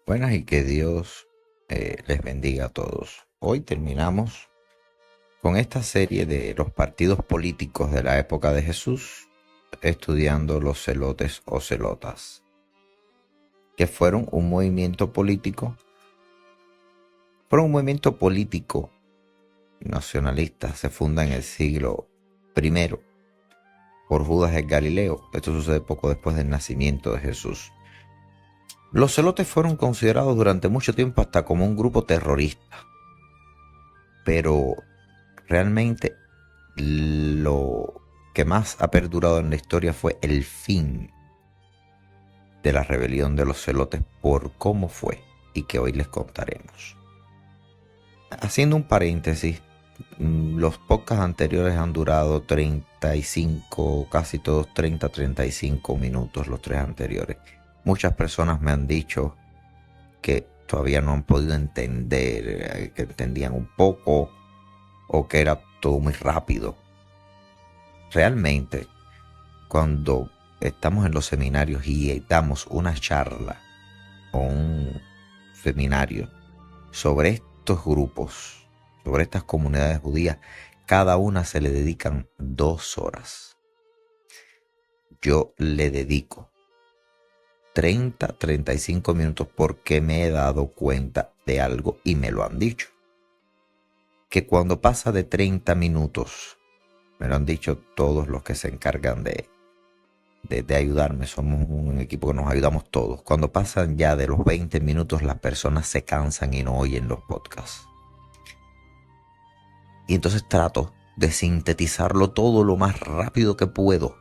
Buenas y que Dios les bendiga a todos. Hoy terminamos con esta serie de los partidos políticos de la época de Jesús, estudiando los celotes o celotas, que fueron un movimiento político nacionalista. Se funda en el siglo I por Judas el Galileo. Esto sucede poco después del nacimiento de Jesús. Los celotes fueron considerados durante mucho tiempo hasta como un grupo terrorista, pero realmente lo que más ha perdurado en la historia fue el fin de la rebelión de los celotes por cómo fue y que hoy les contaremos. Haciendo un paréntesis, los podcasts anteriores han durado 35, casi todos 35 minutos, los tres anteriores. Muchas personas me han dicho que todavía no han podido entender, que entendían un poco o que era todo muy rápido. Realmente, cuando estamos en los seminarios y damos una charla o un seminario sobre estos grupos, sobre estas comunidades judías, cada una se le dedican 2 horas. Yo le dedico 35 minutos porque me he dado cuenta de algo y me lo han dicho. Que cuando pasa de 30 minutos, me lo han dicho todos los que se encargan de ayudarme, somos un equipo que nos ayudamos todos. Cuando pasan ya de los 20 minutos, las personas se cansan y no oyen los podcasts. Y entonces trato de sintetizarlo todo lo más rápido que puedo.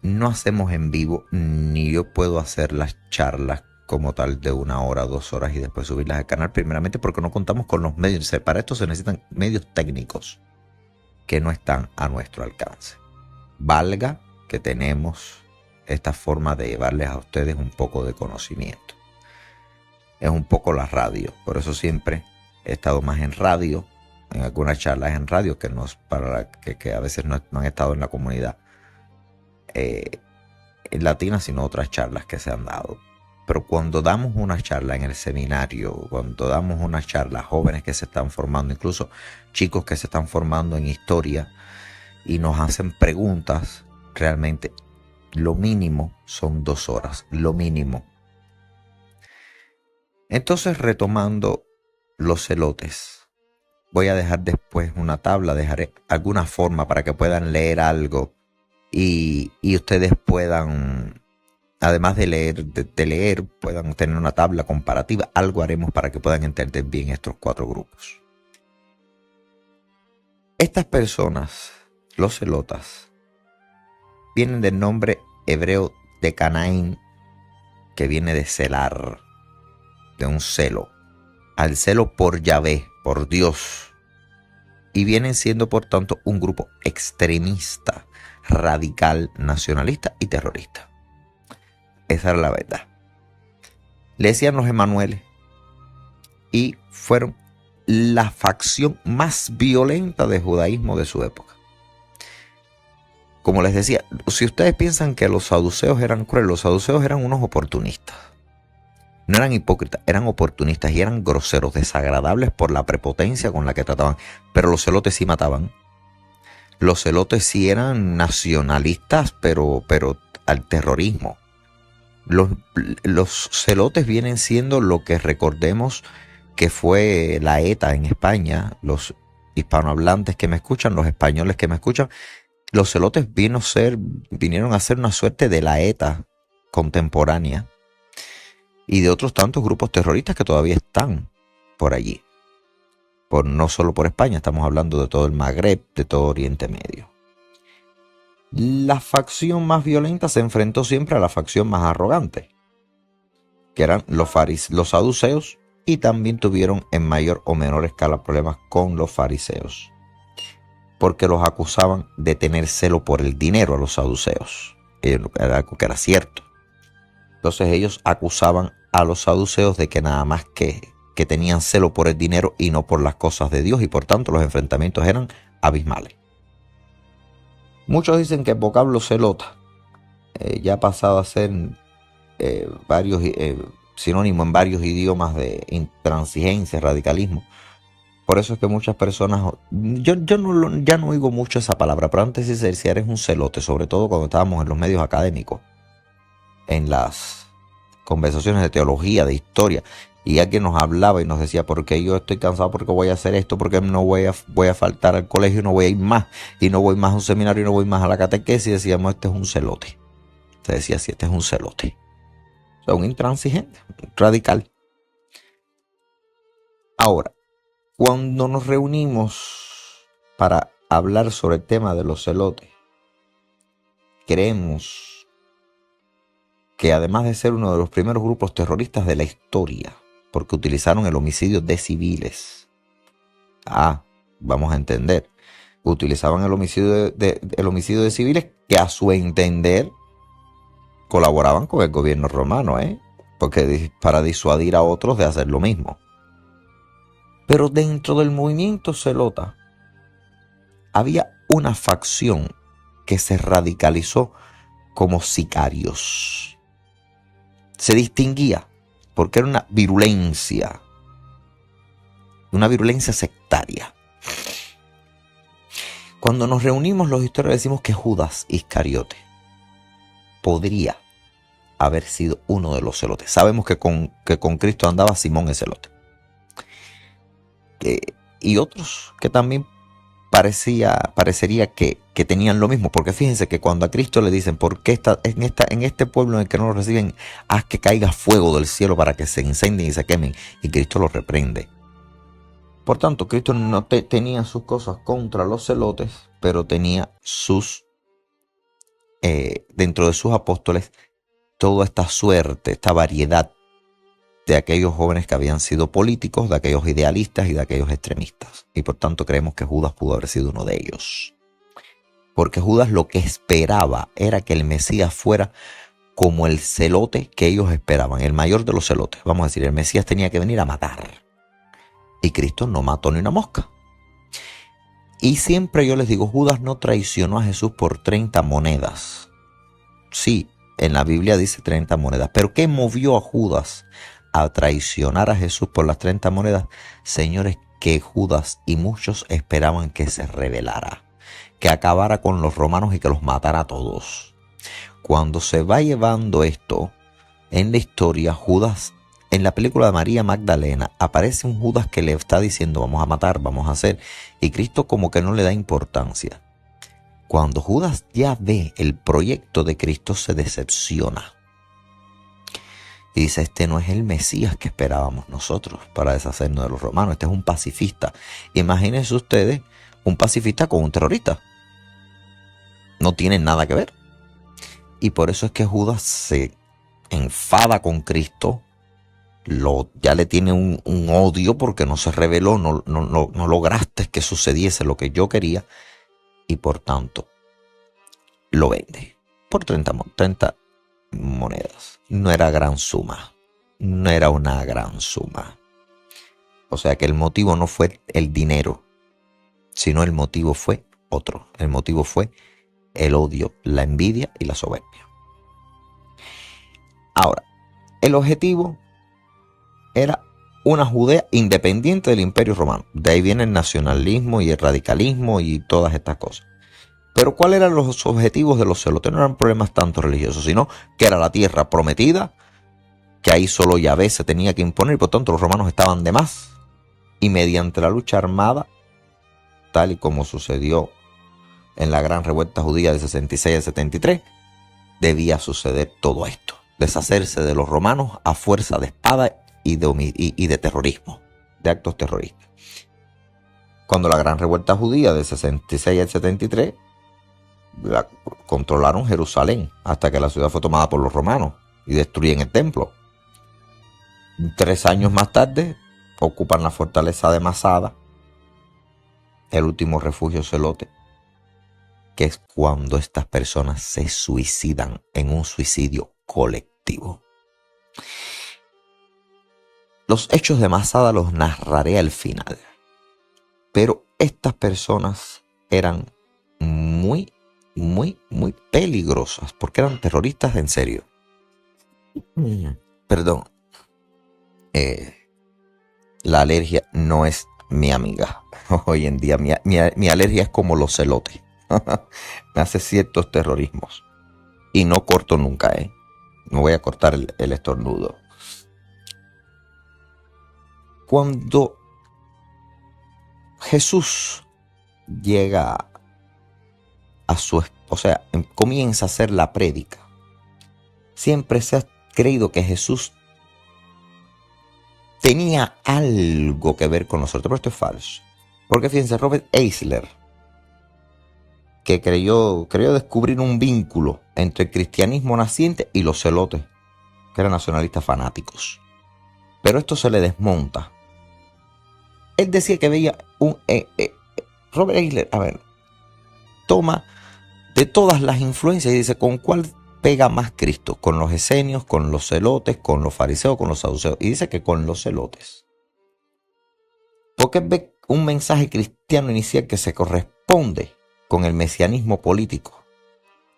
No hacemos en vivo, ni yo puedo hacer las charlas como tal de 1 hora, 2 horas y después subirlas al canal, primeramente porque no contamos con los medios. Para esto se necesitan medios técnicos que no están a nuestro alcance. Valga que tenemos esta forma de llevarles a ustedes un poco de conocimiento. Es un poco la radio, por eso siempre he estado más en radio, en algunas charlas en radio que a veces no han estado en la comunidad en latina, sino otras charlas que se han dado. Pero cuando damos una charla en el seminario, cuando damos una charla a jóvenes que se están formando, incluso chicos que se están formando en historia y nos hacen preguntas, realmente lo mínimo son 2 horas, lo mínimo. Entonces, retomando los celotes, voy a dejar después una tabla, dejaré alguna forma para que puedan leer algo y ustedes puedan, además de leer, puedan tener una tabla comparativa. Algo haremos para que puedan entender bien estos 4 grupos. Estas personas, los celotas, vienen del nombre hebreo de Canaín, que viene de celar, de un celo, al celo por Yahvé, por Dios, y vienen siendo por tanto un grupo extremista, radical, nacionalista y terrorista. Esa era la verdad. Le decían los Emanueles y fueron la facción más violenta del judaísmo de su época. Como les decía, si ustedes piensan que los saduceos eran crueles, los saduceos eran unos oportunistas. No eran hipócritas, eran oportunistas y eran groseros, desagradables por la prepotencia con la que trataban. Pero los celotes sí mataban. Los celotes sí eran nacionalistas, pero al terrorismo. Los celotes vienen siendo lo que recordemos que fue la ETA en España. Los hispanohablantes que me escuchan, los españoles que me escuchan, los celotes vinieron a ser una suerte de la ETA contemporánea y de otros tantos grupos terroristas que todavía están por allí. No solo por España, estamos hablando de todo el Magreb, de todo Oriente Medio. La facción más violenta se enfrentó siempre a la facción más arrogante, que eran los saduceos, y también tuvieron en mayor o menor escala problemas con los fariseos, porque los acusaban de tener celo por el dinero a los saduceos. Era algo que era cierto. Entonces ellos acusaban a los saduceos de que nada más que tenían celo por el dinero y no por las cosas de Dios, y por tanto los enfrentamientos eran abismales. Muchos dicen que el vocablo celota ya ha pasado a ser varios sinónimo en varios idiomas de intransigencia, radicalismo. Por eso es que muchas personas, yo no, ya no oigo mucho esa palabra, pero antes sí se decía eres un celote, sobre todo cuando estábamos en los medios académicos, en las conversaciones de teología, de historia, y alguien nos hablaba y nos decía, porque yo estoy cansado, porque voy a hacer esto, porque no voy a faltar al colegio, no voy a ir más, y no voy más a un seminario, y no voy más a la catequesis, y decíamos, este es un celote. Se decía así, este es un celote. O sea, un intransigente, un radical. Ahora, cuando nos reunimos para hablar sobre el tema de los celotes, creemos que además de ser uno de los primeros grupos terroristas de la historia, porque utilizaron el homicidio de civiles, vamos a entender, utilizaban el homicidio de civiles que a su entender colaboraban con el gobierno romano, porque para disuadir a otros de hacer lo mismo. Pero dentro del movimiento celota había una facción que se radicalizó como sicarios. Se distinguía porque era una virulencia sectaria. Cuando nos reunimos los historiadores decimos que Judas Iscariote podría haber sido uno de los celotes. Sabemos que con Cristo andaba Simón el celote. Y otros que también parecería que tenían lo mismo, porque fíjense que cuando a Cristo le dicen, ¿por qué en este pueblo en el que no lo reciben, haz que caiga fuego del cielo para que se incendien y se quemen? Y Cristo los reprende. Por tanto, Cristo no tenía sus cosas contra los celotes, pero tenía dentro de sus apóstoles, toda esta suerte, esta variedad de aquellos jóvenes que habían sido políticos, de aquellos idealistas y de aquellos extremistas. Y por tanto creemos que Judas pudo haber sido uno de ellos. Porque Judas lo que esperaba era que el Mesías fuera como el celote que ellos esperaban, el mayor de los celotes. Vamos a decir, el Mesías tenía que venir a matar. Y Cristo no mató ni una mosca. Y siempre yo les digo, Judas no traicionó a Jesús por 30 monedas. Sí, en la Biblia dice 30 monedas. Pero ¿qué movió a Judas a traicionar a Jesús por las 30 monedas? Señores, que Judas y muchos esperaban que se rebelara, que acabara con los romanos y que los matara a todos. Cuando se va llevando esto en la historia, Judas, en la película de María Magdalena, aparece un Judas que le está diciendo, vamos a matar, vamos a hacer, y Cristo como que no le da importancia. Cuando Judas ya ve el proyecto de Cristo, se decepciona. Y dice, este no es el Mesías que esperábamos nosotros para deshacernos de los romanos. Este es un pacifista. Imagínense ustedes un pacifista con un terrorista. No tienen nada que ver. Y por eso es que Judas se enfada con Cristo. Ya le tiene un odio porque no se rebeló, no lograste que sucediese lo que yo quería. Y por tanto, lo vende por 30 monedas. No era gran suma. No era una gran suma. O sea que el motivo no fue el dinero, sino el motivo fue otro. El motivo fue el odio, la envidia y la soberbia. Ahora, el objetivo era una Judea independiente del Imperio Romano. De ahí viene el nacionalismo y el radicalismo y todas estas cosas. Pero ¿cuáles eran los objetivos de los celotes? No eran problemas tanto religiosos, sino que era la tierra prometida, que ahí solo Yahvé se tenía que imponer, y por tanto los romanos estaban de más. Y mediante la lucha armada, tal y como sucedió en la gran revuelta judía de 66 al 73, debía suceder todo esto. Deshacerse de los romanos a fuerza de espada y de terrorismo, de actos terroristas. Cuando la gran revuelta judía de 66 al 73, controlaron Jerusalén hasta que la ciudad fue tomada por los romanos y destruyen el templo. 3 años más tarde ocupan la fortaleza de Masada, el último refugio celote, que es cuando estas personas se suicidan en un suicidio colectivo. Los hechos de Masada los narraré al final, pero estas personas eran muy peligrosas porque eran terroristas en serio. Perdón, la alergia no es mi amiga. Hoy en día mi alergia es como los celotes. Me hace ciertos terrorismos. Y no corto nunca, ¿eh? No voy a cortar el estornudo. Cuando Jesús llega comienza a hacer la prédica, siempre se ha creído que Jesús tenía algo que ver con nosotros, pero esto es falso. Porque fíjense, Robert Eisler, que creyó descubrir un vínculo entre el cristianismo naciente y los celotes, que eran nacionalistas fanáticos. Pero esto se le desmonta. Él decía que veía Robert Eisler, toma de todas las influencias y dice, ¿con cuál pega más Cristo? ¿Con los esenios, con los celotes, con los fariseos, con los saduceos? Y dice que con los celotes. Porque ve un mensaje cristiano inicial que se corresponde con el mesianismo político,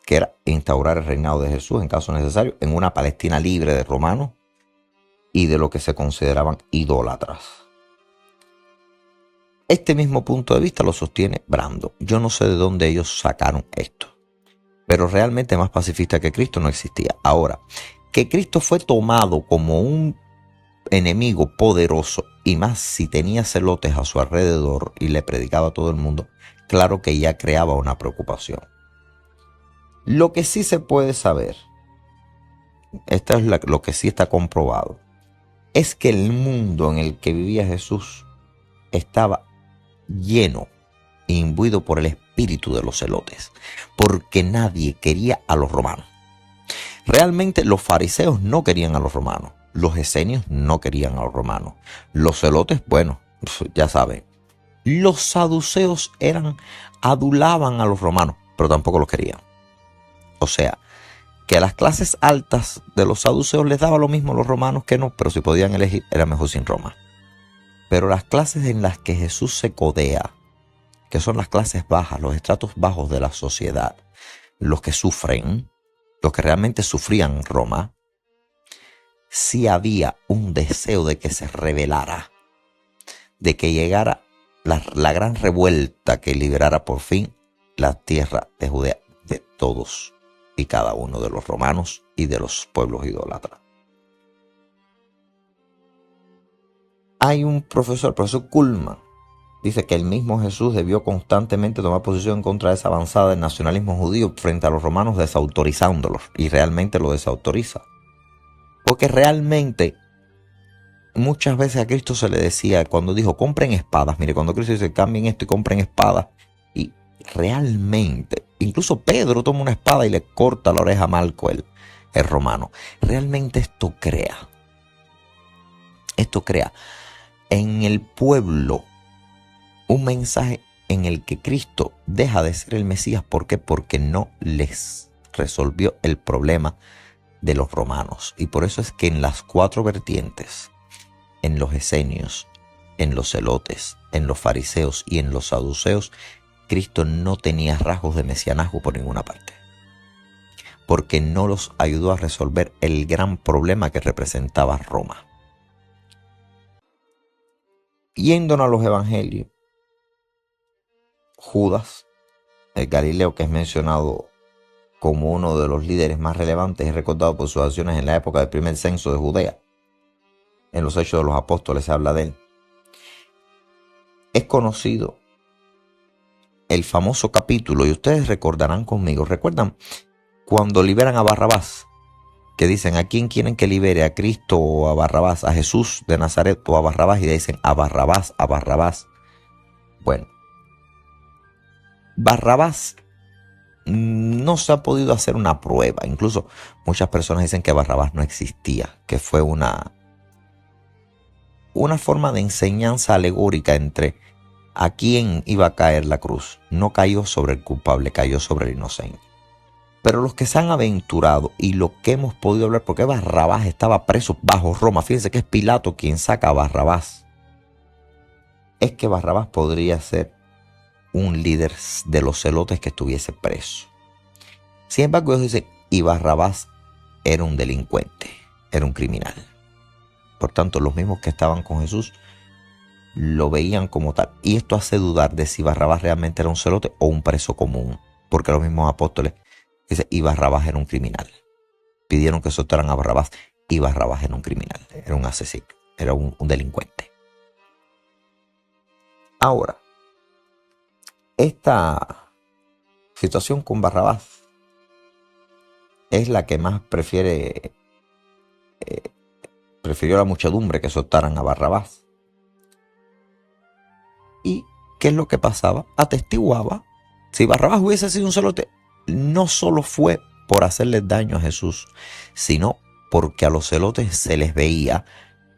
que era instaurar el reinado de Jesús en caso necesario en una Palestina libre de romanos y de lo que se consideraban idólatras. Este mismo punto de vista lo sostiene Brando. Yo no sé de dónde ellos sacaron esto, pero realmente más pacifista que Cristo no existía. Ahora, que Cristo fue tomado como un enemigo poderoso, y más si tenía celotes a su alrededor y le predicaba a todo el mundo, claro que ya creaba una preocupación. Lo que sí se puede saber, esto es lo que sí está comprobado, es que el mundo en el que vivía Jesús estaba lleno e imbuido por el espíritu de los celotes, porque nadie quería a los romanos. Realmente los fariseos no querían a los romanos, los esenios no querían a los romanos, los celotes, bueno, ya saben, los saduceos adulaban a los romanos, pero tampoco los querían. O sea, que a las clases altas de los saduceos les daba lo mismo a los romanos que no, pero si podían elegir era mejor sin Roma. Pero las clases en las que Jesús se codea, que son las clases bajas, los estratos bajos de la sociedad, los que sufren, los que realmente sufrían en Roma, sí había un deseo de que se rebelara, de que llegara la gran revuelta que liberara por fin la tierra de Judea de todos y cada uno de los romanos y de los pueblos idólatras. Hay un profesor, el profesor Kuhlman, dice que el mismo Jesús debió constantemente tomar posición en contra de esa avanzada del nacionalismo judío frente a los romanos, desautorizándolos, y realmente lo desautoriza. Porque realmente muchas veces a Cristo se le decía, cuando dijo compren espadas, mire, cuando Cristo dice cambien esto y compren espadas, y realmente, incluso Pedro toma una espada y le corta la oreja a Malco, el romano. Realmente esto crea en el pueblo un mensaje en el que Cristo deja de ser el Mesías. ¿Por qué? Porque no les resolvió el problema de los romanos. Y por eso es que en las cuatro vertientes, en los esenios, en los celotes, en los fariseos y en los saduceos, Cristo no tenía rasgos de mesianazgo por ninguna parte, porque no los ayudó a resolver el gran problema que representaba Roma. Yéndonos a los evangelios, Judas, el Galileo, que es mencionado como uno de los líderes más relevantes y recordado por sus acciones en la época del primer censo de Judea, en los Hechos de los Apóstoles se habla de él. Es conocido el famoso capítulo, y ustedes recordarán conmigo, ¿recuerdan cuando liberan a Barrabás? Que dicen, ¿a quién quieren que libere? ¿A Cristo o a Barrabás? ¿A Jesús de Nazaret o a Barrabás? Y dicen, a Barrabás, a Barrabás. Bueno, Barrabás no se ha podido hacer una prueba. Incluso muchas personas dicen que Barrabás no existía, que fue una forma de enseñanza alegórica entre a quién iba a caer la cruz. No cayó sobre el culpable, cayó sobre el inocente. Pero los que se han aventurado y lo que hemos podido hablar, porque Barrabás estaba preso bajo Roma, fíjense que es Pilato quien saca a Barrabás, es que Barrabás podría ser un líder de los celotes que estuviese preso. Sin embargo, ellos dicen, y Barrabás era un delincuente, era un criminal. Por tanto, los mismos que estaban con Jesús lo veían como tal. Y esto hace dudar de si Barrabás realmente era un celote o un preso común. Porque los mismos apóstoles dicen, y Barrabás era un criminal. Pidieron que soltaran a Barrabás y Barrabás era un criminal, era un asesino, era un delincuente. Ahora, esta situación con Barrabás es la que más prefirió la muchedumbre que soltaran a Barrabás. ¿Y qué es lo que pasaba? Atestiguaba, si Barrabás hubiese sido un celote, no solo fue por hacerles daño a Jesús, sino porque a los celotes se les veía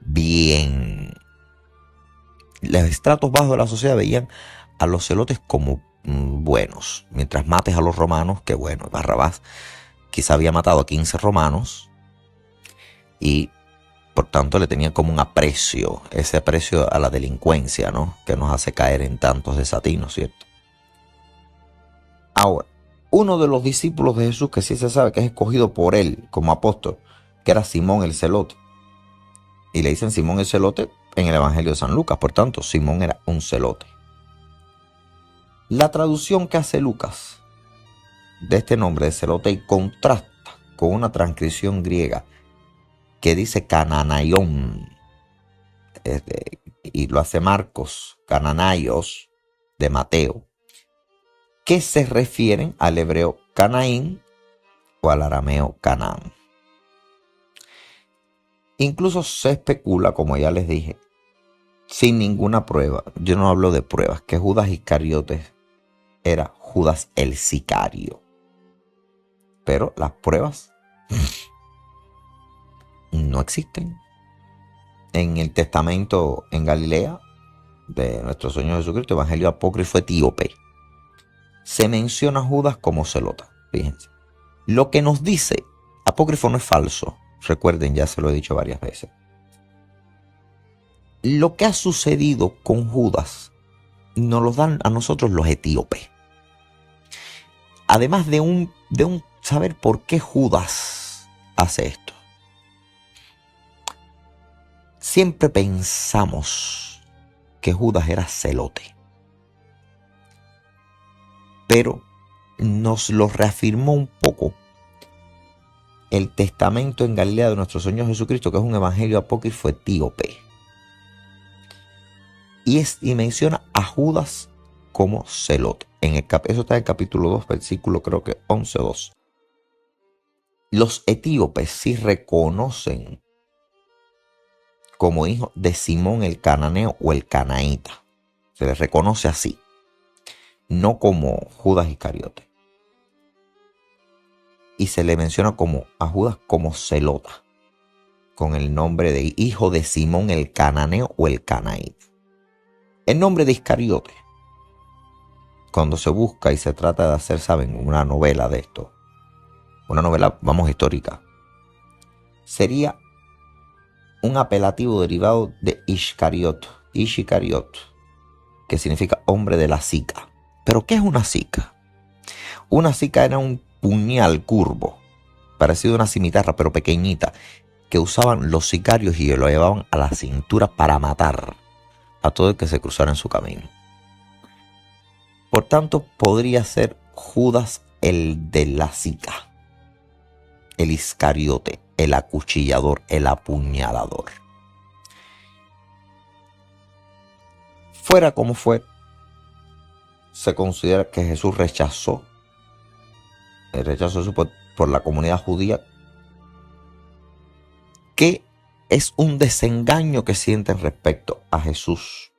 bien. Los estratos bajos de la sociedad veían a los celotes como buenos. Mientras mates a los romanos, que bueno, Barrabás quizá había matado a 15 romanos y por tanto le tenían como un aprecio, ese aprecio a la delincuencia, ¿no? Que nos hace caer en tantos desatinos, ¿cierto? Ahora, uno de los discípulos de Jesús que sí se sabe que es escogido por él como apóstol, que era Simón el celote. Y le dicen Simón el celote en el Evangelio de San Lucas, por tanto, Simón era un celote. La traducción que hace Lucas de este nombre de celote contrasta con una transcripción griega que dice Cananaión, y lo hace Marcos, Cananaios, de Mateo, que se refieren al hebreo Canaín o al arameo Canaán. Incluso se especula, como ya les dije, sin ninguna prueba, yo no hablo de pruebas, que Judas Iscariotes era Judas el sicario. Pero las pruebas no existen. En el testamento en Galilea de nuestro Señor Jesucristo, Evangelio apócrifo etíope, se menciona a Judas como celota. Fíjense. Lo que nos dice, apócrifo no es falso. Recuerden, ya se lo he dicho varias veces. Lo que ha sucedido con Judas nos lo dan a nosotros los etíopes. Además de un saber por qué Judas hace esto. Siempre pensamos que Judas era celote. Pero nos lo reafirmó un poco el testamento en Galilea de nuestro Señor Jesucristo, que es un evangelio apócrifo etíope. Y menciona a Judas como celote. Eso está en el capítulo 2, versículo creo que 11-2. Los etíopes sí reconocen como hijo de Simón el cananeo o el canaíta. Se les reconoce así, no como Judas Iscariote. Y se le menciona a Judas como celota, con el nombre de hijo de Simón el cananeo o el canaíta. El nombre de Iscariote, cuando se busca y se trata de hacer, ¿saben?, una novela de esto, una novela, vamos, histórica, sería un apelativo derivado de Ishcariot, que significa hombre de la sica. ¿Pero qué es una sica? Una sica era un puñal curvo, parecido a una cimitarra, pero pequeñita, que usaban los sicarios y lo llevaban a la cintura para matar a todo el que se cruzara en su camino. Por tanto, podría ser Judas el de la sica, el Iscariote, el acuchillador, el apuñalador. Fuera como fue, se considera que Jesús rechazó eso por la comunidad judía, que es un desengaño que sienten respecto a Jesús,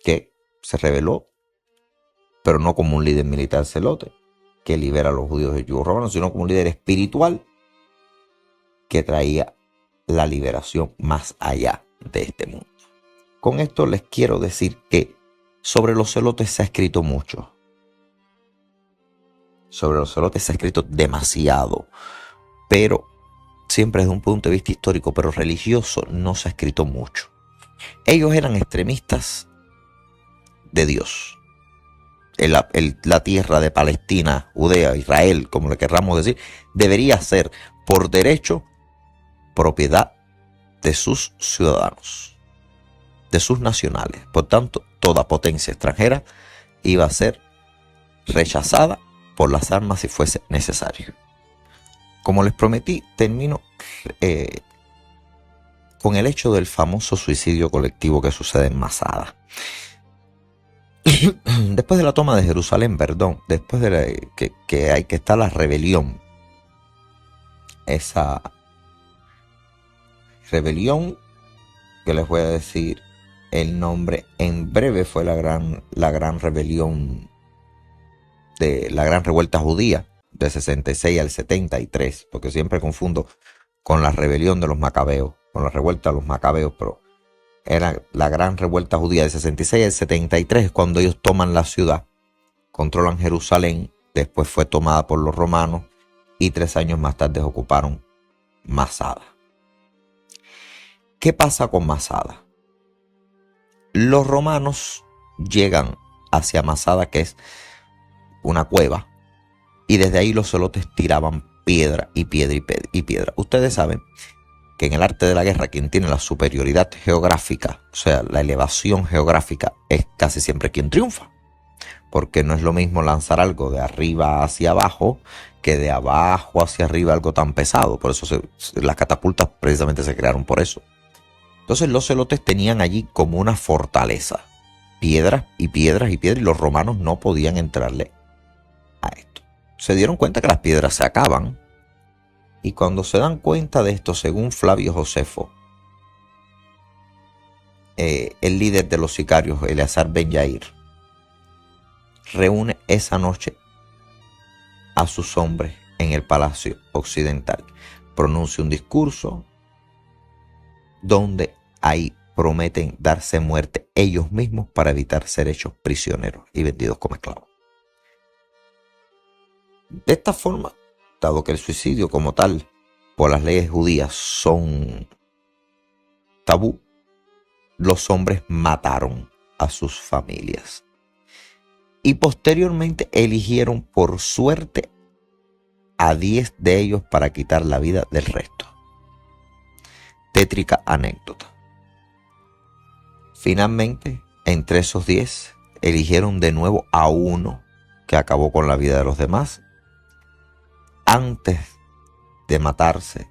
que se reveló, pero no como un líder militar celote que libera a los judíos del yugo romano, sino como un líder espiritual que traía la liberación más allá de este mundo. Con esto les quiero decir que sobre los celotes se ha escrito mucho. Sobre los celotes se ha escrito demasiado, pero siempre desde un punto de vista histórico, pero religioso, no se ha escrito mucho. Ellos eran extremistas de Dios. La tierra de Palestina, Judea, Israel, como le querramos decir, debería ser por derecho propiedad de sus ciudadanos, de sus nacionales. Por tanto, toda potencia extranjera iba a ser rechazada por las armas si fuese necesario. Como les prometí, termino con el hecho del famoso suicidio colectivo que sucede en Masada. Después de la toma de Jerusalén, después de que está la rebelión, esa rebelión que les voy a decir el nombre en breve, fue la gran rebelión de la gran revuelta judía de 66 al 73, porque siempre confundo con la rebelión de los macabeos, con la revuelta de los macabeos, pero era la gran revuelta judía de 66 al 73, cuando ellos toman la ciudad, controlan Jerusalén, después fue tomada por los romanos y 3 años más tarde ocuparon Masada. ¿Qué pasa con Masada? Los romanos llegan hacia Masada, que es una cueva, y desde ahí los celotes tiraban piedra y piedra y piedra. Ustedes saben que en el arte de la guerra quien tiene la superioridad geográfica, o sea, la elevación geográfica, es casi siempre quien triunfa. Porque no es lo mismo lanzar algo de arriba hacia abajo que de abajo hacia arriba, algo tan pesado. Por eso las catapultas precisamente se crearon por eso. Entonces los celotes tenían allí como una fortaleza, piedras y piedras y piedras, y los romanos no podían entrarle a esto. Se dieron cuenta que las piedras se acaban, y cuando se dan cuenta de esto, según Flavio Josefo, el líder de los sicarios, Eleazar Ben Yair, reúne esa noche a sus hombres en el Palacio Occidental, pronuncia un discurso donde ahí prometen darse muerte ellos mismos para evitar ser hechos prisioneros y vendidos como esclavos. De esta forma, dado que el suicidio como tal por las leyes judías son tabú, los hombres mataron a sus familias y posteriormente eligieron por suerte a 10 de ellos para quitar la vida del resto. Tétrica anécdota. Finalmente, entre esos 10, eligieron de nuevo a uno que acabó con la vida de los demás. Antes de matarse,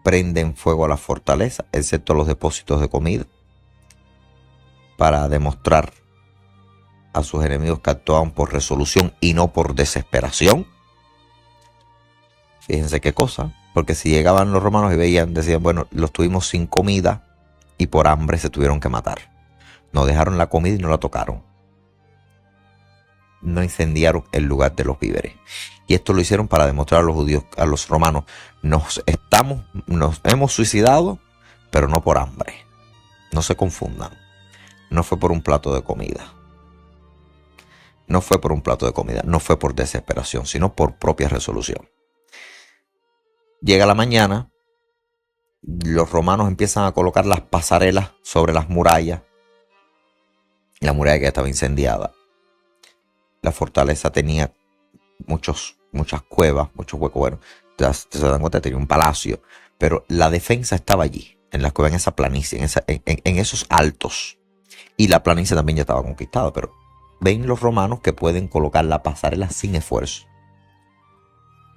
prenden fuego a la fortaleza, excepto los depósitos de comida, para demostrar a sus enemigos que actuaban por resolución y no por desesperación. Fíjense qué cosa, porque si llegaban los romanos y veían, decían, bueno, los tuvimos sin comida y por hambre se tuvieron que matar. No dejaron la comida y no la tocaron. No incendiaron el lugar de los víveres. Y esto lo hicieron para demostrar a los judíos, a los romanos, nos hemos suicidado, pero no por hambre. No se confundan. No fue por un plato de comida. No fue por un plato de comida, no fue por desesperación, sino por propia resolución. Llega la mañana, los romanos empiezan a colocar las pasarelas sobre las murallas. La muralla que estaba incendiada. La fortaleza tenía muchas cuevas, muchos huecos. Bueno, se dan cuenta, tenía un palacio, pero la defensa estaba allí, en las cuevas, en esa planicie, en esos altos. Y la planicie también ya estaba conquistada, pero ven los romanos que pueden colocar la pasarela sin esfuerzo.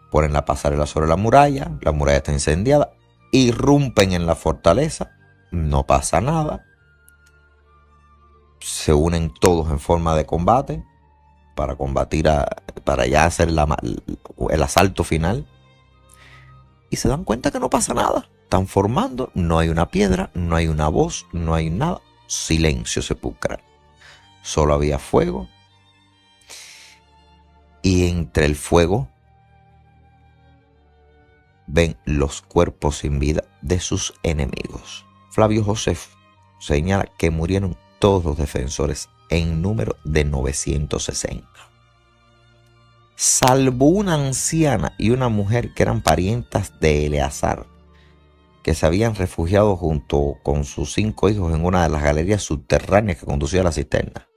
Ponen la pasarela sobre la muralla está incendiada, irrumpen en la fortaleza, no pasa nada. Se unen todos en forma de combate para combatir, para ya hacer el asalto final. Y se dan cuenta que no pasa nada. Están formando, no hay una piedra, no hay una voz, no hay nada. Silencio sepulcral. Solo había fuego. Y entre el fuego ven los cuerpos sin vida de sus enemigos. Flavio Josefo señala que murieron todos los defensores en número de 960. Salvo una anciana y una mujer que eran parientas de Eleazar, que se habían refugiado junto con sus 5 hijos en una de las galerías subterráneas que conducía a la cisterna.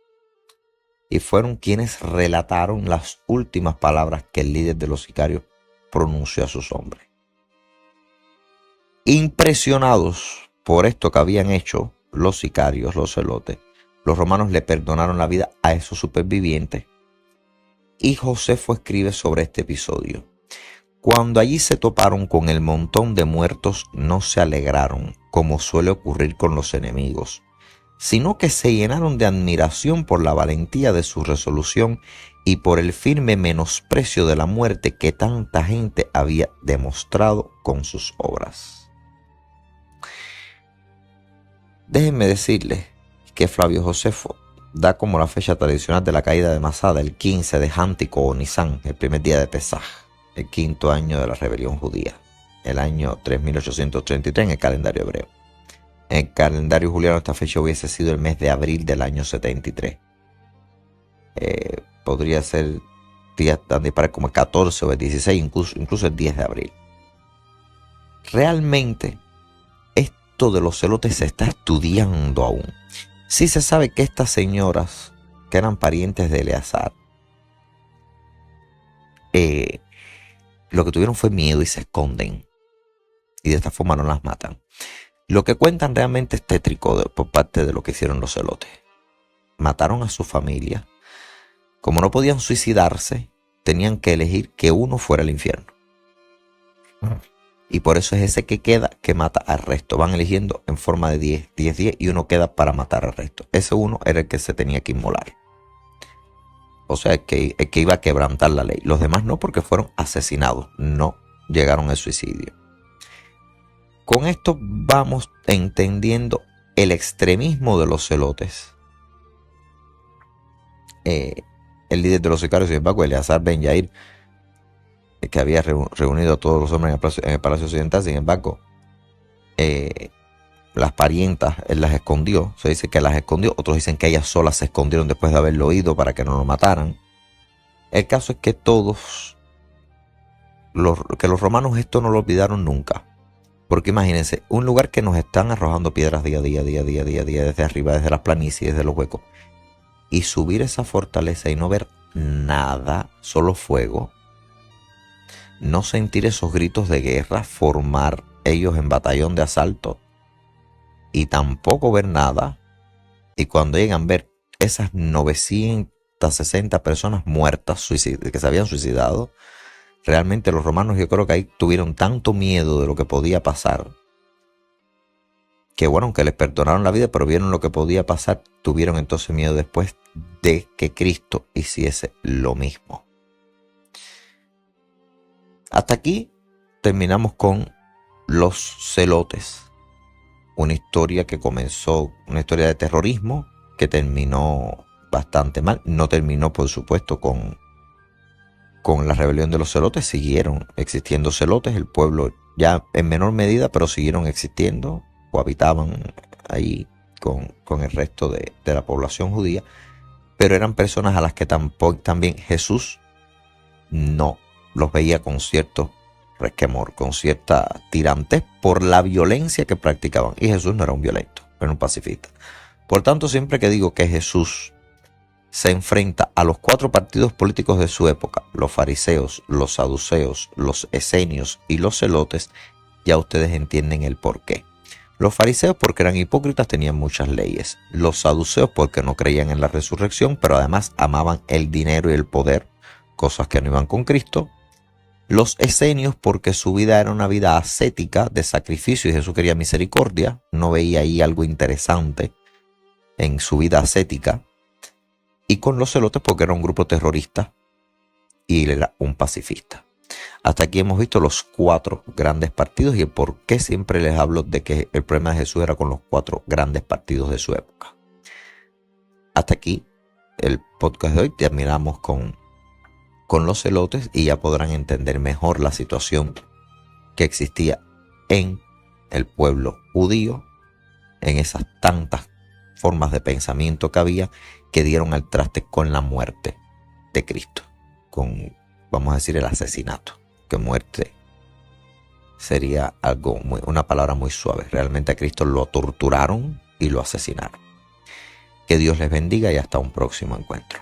Y fueron quienes relataron las últimas palabras que el líder de los sicarios pronunció a sus hombres. Impresionados por esto que habían hecho los sicarios, los celotes, los romanos le perdonaron la vida a esos supervivientes. Y Josefo escribe sobre este episodio. Cuando allí se toparon con el montón de muertos, no se alegraron, como suele ocurrir con los enemigos, sino que se llenaron de admiración por la valentía de su resolución y por el firme menosprecio de la muerte que tanta gente había demostrado con sus obras. Déjenme decirles que Flavio Josefo da como la fecha tradicional de la caída de Masada el 15 de Jántico o Nisan, el primer día de Pesaj, el quinto año de la rebelión judía, el año 3833 en el calendario hebreo. En el calendario juliano esta fecha hubiese sido el mes de abril del año 73. Podría ser días tan dispares como el 14 o el 16, incluso el 10 de abril. Realmente esto de los celotes se está estudiando aún. Sí se sabe que estas señoras, que eran parientes de Eleazar, lo que tuvieron fue miedo y se esconden. Y de esta forma no las matan. Lo que cuentan realmente es tétrico por parte de lo que hicieron los celotes. Mataron a su familia. Como no podían suicidarse, tenían que elegir que uno fuera al infierno. Y por eso es ese que queda que mata al resto. Van eligiendo en forma de 10, 10, 10 y uno queda para matar al resto. Ese uno era el que se tenía que inmolar. O sea, el que iba a quebrantar la ley. Los demás no, porque fueron asesinados. No llegaron al suicidio. Con esto vamos entendiendo el extremismo de los celotes. El líder de los sicarios, sin embargo, Eleazar Ben Yair, que había reunido a todos los hombres en el Palacio Occidental, sin embargo, las parientas, él las escondió. Se dice que las escondió, otros dicen que ellas solas se escondieron después de haberlo oído para que no lo mataran. El caso es que todos, los romanos esto no lo olvidaron nunca. Porque imagínense, un lugar que nos están arrojando piedras día a día, desde arriba, desde las planicies, desde los huecos. Y subir esa fortaleza y no ver nada, solo fuego. No sentir esos gritos de guerra, formar ellos en batallón de asalto. Y tampoco ver nada. Y cuando llegan a ver esas 960 personas muertas que se habían suicidado, realmente los romanos, yo creo que ahí tuvieron tanto miedo de lo que podía pasar, que bueno, que les perdonaron la vida, pero vieron lo que podía pasar, tuvieron entonces miedo después de que Cristo hiciese lo mismo. Hasta aquí terminamos con los celotes, una historia que comenzó, una historia de terrorismo que terminó bastante mal. No terminó, por supuesto, con la rebelión de los celotes. Siguieron existiendo celotes, el pueblo ya en menor medida, pero siguieron existiendo, cohabitaban ahí con el resto de la población judía, pero eran personas a las que también Jesús no los veía con cierto resquemor, con cierta tirantez por la violencia que practicaban. Y Jesús no era un violento, era un pacifista. Por tanto, siempre que digo que Jesús se enfrenta a los 4 partidos políticos de su época, los fariseos, los saduceos, los esenios y los celotes, ya ustedes entienden el porqué. Los fariseos porque eran hipócritas, tenían muchas leyes. Los saduceos porque no creían en la resurrección, pero además amaban el dinero y el poder, cosas que no iban con Cristo. Los esenios porque su vida era una vida ascética de sacrificio y Jesús quería misericordia, no veía ahí algo interesante en su vida ascética. Y con los celotes porque era un grupo terrorista y él era un pacifista. Hasta aquí hemos visto los 4 grandes partidos y el por qué siempre les hablo de que el problema de Jesús era con los 4 grandes partidos de su época. Hasta aquí el podcast de hoy. Terminamos con los celotes y ya podrán entender mejor la situación que existía en el pueblo judío, en esas tantas formas de pensamiento que había, que dieron al traste con la muerte de Cristo, con, vamos a decir, el asesinato, que muerte sería una palabra muy suave. Realmente a Cristo lo torturaron y lo asesinaron. Que Dios les bendiga y hasta un próximo encuentro.